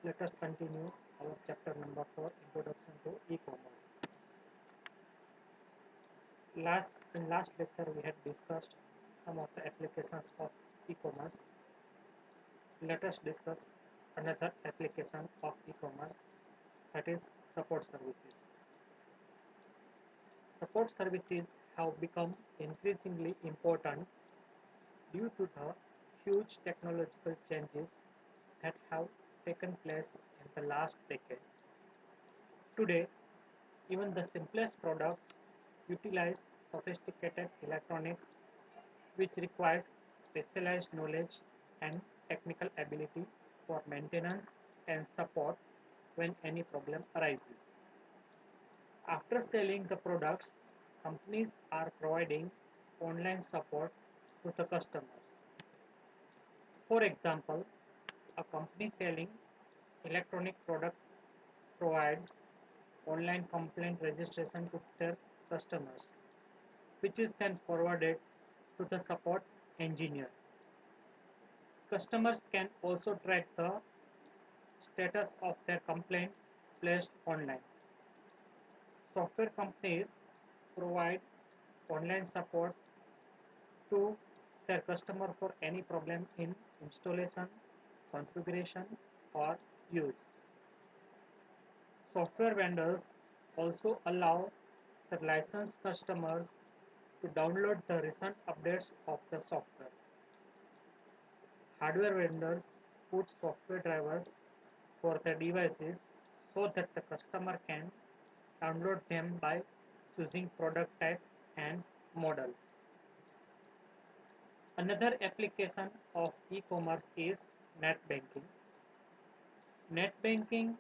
let us continue our chapter number 4, Introduction to E-commerce. In last lecture we had discussed some of the applications of e-commerce. Let us discuss another application of e-commerce, that is support services. Support services have become increasingly important due to the huge technological changes that have taken place in the last decade. Today, even the simplest products utilize sophisticated electronics which requires specialized knowledge and technical ability for maintenance and support when any problem arises. After selling the products, companies are providing online support to the customers. For example, a company selling electronic product provides online complaint registration to their customers, which is then forwarded to the support engineer. Customers can also track the status of their complaint placed online. Software companies provide online support to their customer for any problem in installation, configuration, or use. Software vendors also allow the licensed customers to download the recent updates of the software. Hardware vendors put software drivers for their devices so that the customer can download them by choosing product type and model. Another application of e-commerce is net banking. Net banking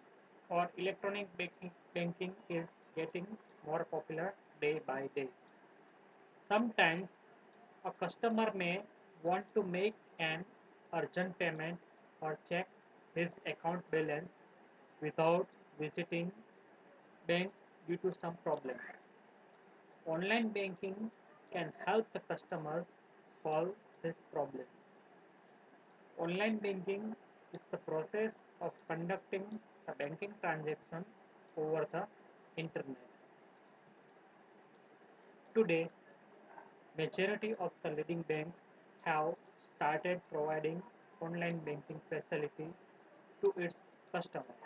or electronic banking is getting more popular day by day. Sometimes a customer may want to make an urgent payment or check his account balance without visiting bank due to some problems. Online banking can help the customers solve these problems. Online banking is the process of conducting a banking transaction over the internet. Today, majority of the leading banks have started providing online banking facility to its customers.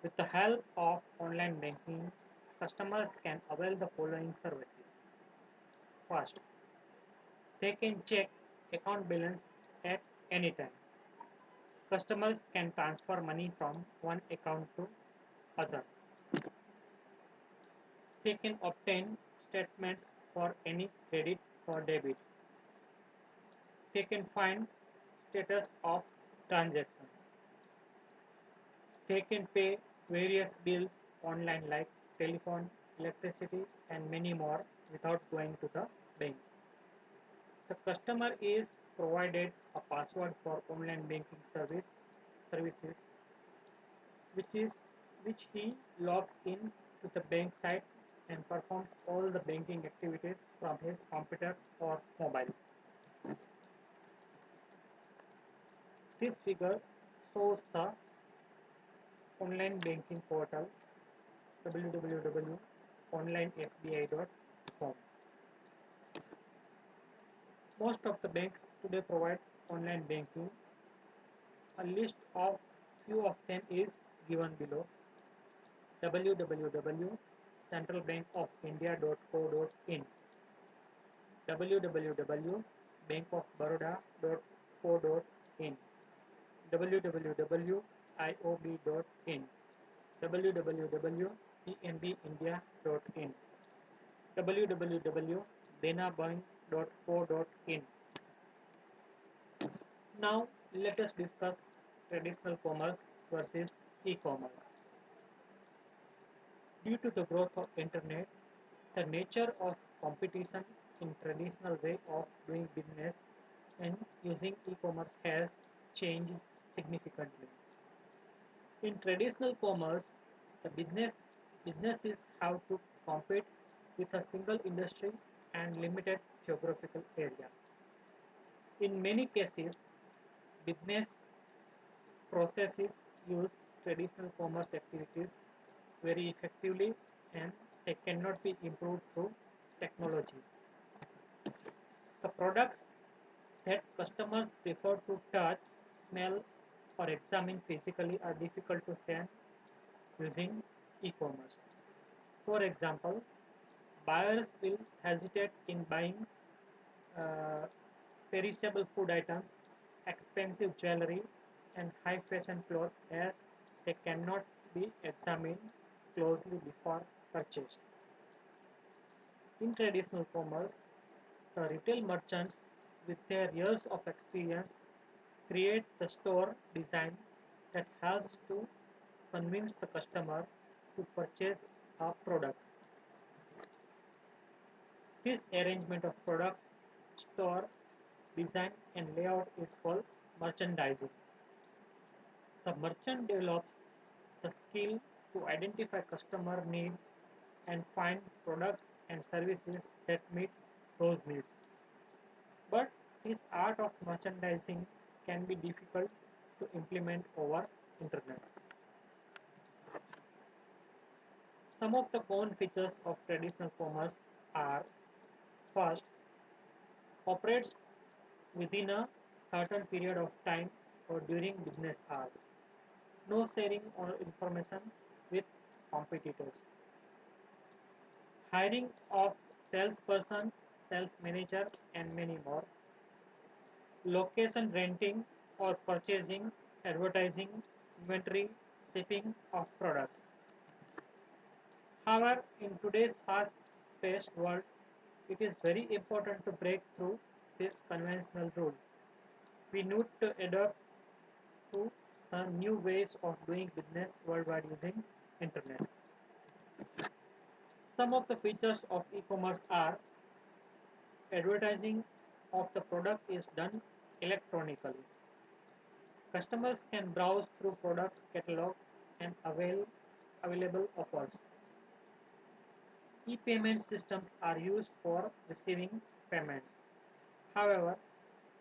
With the help of online banking, customers can avail the following services. First, they can check account balance at any time. Customers can transfer money from one account to other. They can obtain statements for any credit or debit. They can find status of transactions. They can pay various bills online like telephone, electricity, and many more without going to the bank. The customer is provided a password for online banking services which he logs in to the bank site and performs all the banking activities from his computer or mobile. This figure shows the online banking portal www.onlinesbi.com. Most of the banks today provide online banking. A list of few of them is given below: www.centralbankofindia.co.in, www.bankofbaroda.co.in, www.iob.in, www.pnbindia.in, www.denabank.co.in. Now let us discuss traditional commerce versus e-commerce. Due to the growth of internet, the nature of competition in traditional way of doing business and using e-commerce has changed significantly. In traditional commerce, the businesses have to compete with a single industry and limited geographical area. In many cases, business processes use traditional commerce activities very effectively and they cannot be improved through technology. The products that customers prefer to touch, smell, or examine physically are difficult to sell using e-commerce. For example, buyers will hesitate in buying uh, perishable food items, expensive jewelry, and high fashion clothes as they cannot be examined closely before purchase. In traditional commerce, the retail merchants, with their years of experience, create the store design that helps to convince the customer to purchase a product. This arrangement of products, store, design, and layout is called merchandising. The merchant develops the skill to identify customer needs and find products and services that meet those needs. But this art of merchandising can be difficult to implement over internet. Some of the common features of traditional commerce are: first, operates within a certain period of time or during business hours. No sharing or information with competitors. Hiring of salesperson, sales manager, and many more. Location renting or purchasing, advertising, inventory, shipping of products. However, in today's fast-paced world, it is very important to break through these conventional rules. We need to adapt to the new ways of doing business worldwide using internet. Some of the features of e-commerce are: advertising of the product is done electronically. Customers can browse through products catalog and available offers. E-payment systems are used for receiving payments. However,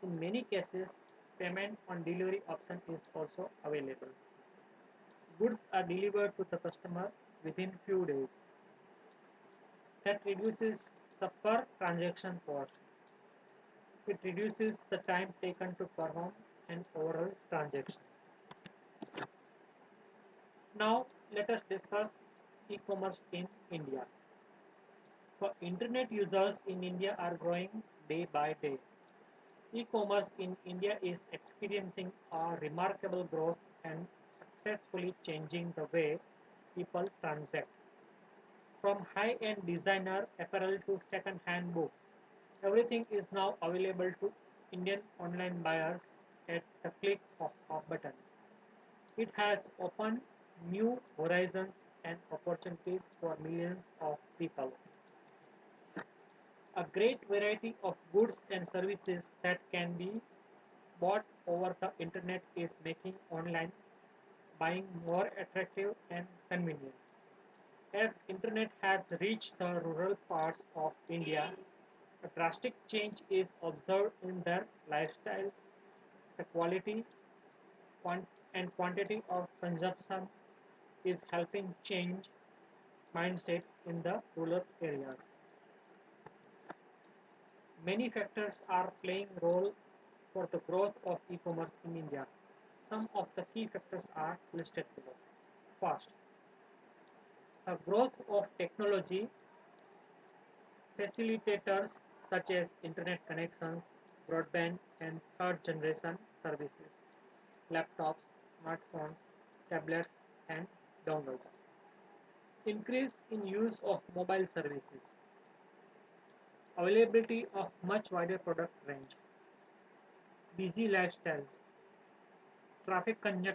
in many cases, payment on delivery option is also available. Goods are delivered to the customer within few days. That reduces the per transaction cost. It reduces the time taken to perform an overall transaction. Now, let us discuss e-commerce in India. The internet users in India are growing day by day. E-commerce in India is experiencing a remarkable growth and successfully changing the way people transact. From high-end designer apparel to second-hand books, everything is now available to Indian online buyers at the click of a button. It has opened new horizons and opportunities for millions of people. A great variety of goods and services that can be bought over the internet is making online buying more attractive and convenient. As internet has reached the rural parts of India, a drastic change is observed in their lifestyles. The quality and quantity of consumption is helping change mindset in the rural areas. Many factors are playing role for the growth of e-commerce in India. Some of the key factors are listed below. First, the growth of technology facilitators such as internet connections, broadband, and third generation services, laptops, smartphones, tablets, and dongles. Increase in use of mobile services, availability of much wider product range, busy lifestyles, traffic congestion